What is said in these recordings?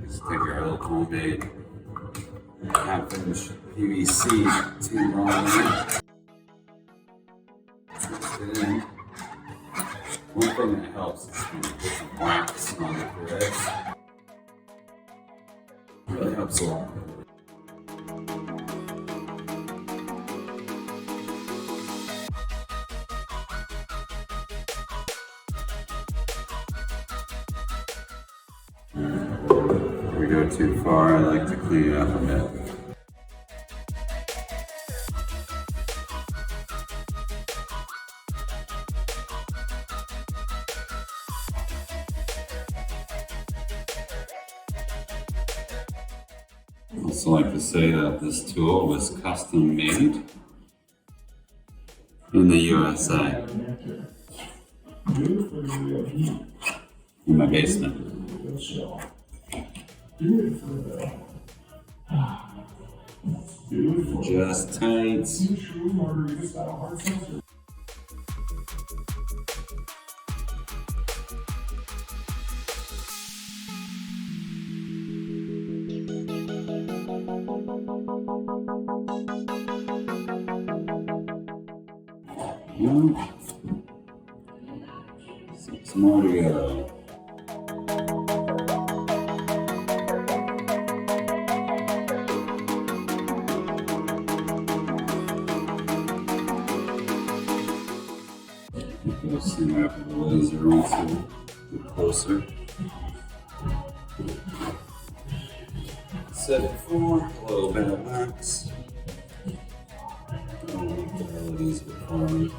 Sticker hook homemade. Half-inch PVC tube on there. One thing that helps is when you put some wax on the threads. It really helps a lot. If we go too far, I like to clean it up a bit. I also like to say that this tool was custom made in the USA, in my basement. Just tight. Six more to go. Go center up with the laser also, get closer. Set it for a little bit of wax. I'll make it a little easier for me.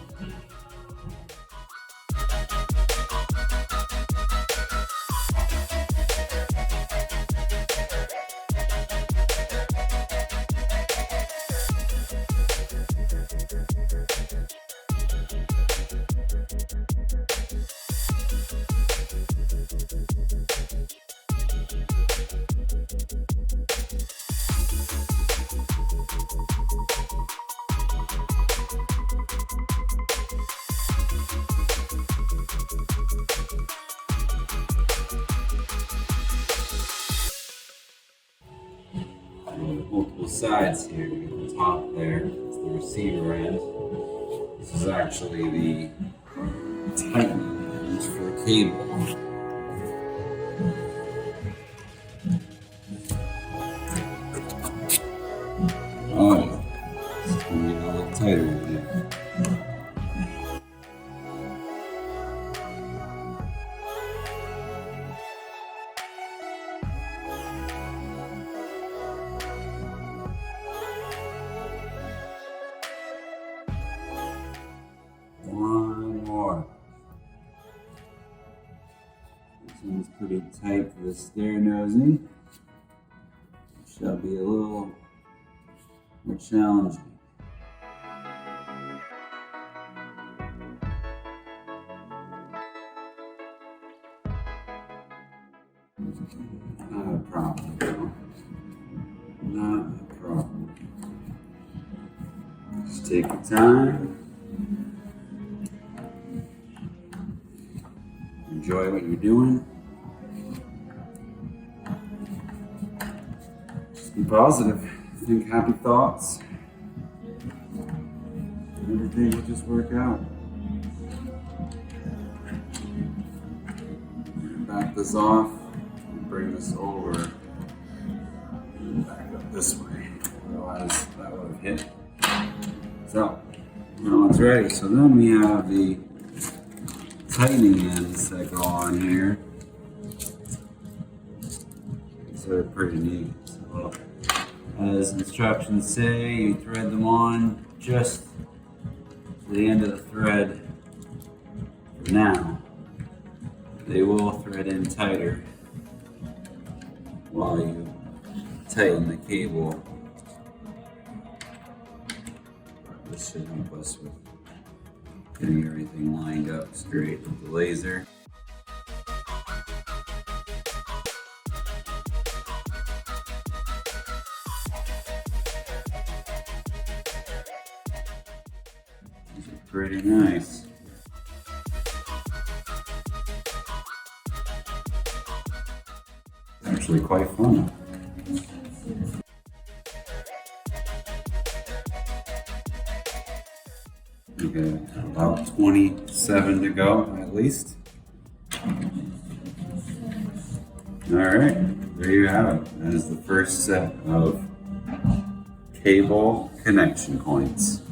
Multiple sides here. You get the top there, it's the receiver end. This is actually the tightening end for the cable. Oh yeah, it's going to get a little tighter in there. One more. This one's pretty tight for the stair nosing. It shall be a little more challenging. Not a problem, though. Not a problem. Just take your time. Enjoy what you're doing. Just be positive. Think happy thoughts. Everything will just work out. Back this off and bring this over and back up this way. Otherwise, that would have hit. So, now it's ready. So then we have the tightening ends that go on here. These are pretty neat. So, as instructions say, you thread them on just to the end of the thread. For now, they will thread in tighter while you tighten the cable. This should help us with getting everything lined up straight with the laser. These are pretty nice. actually quite fun. Okay, about 27 to go at least. All right, there you have it. That is the first set of cable connection points.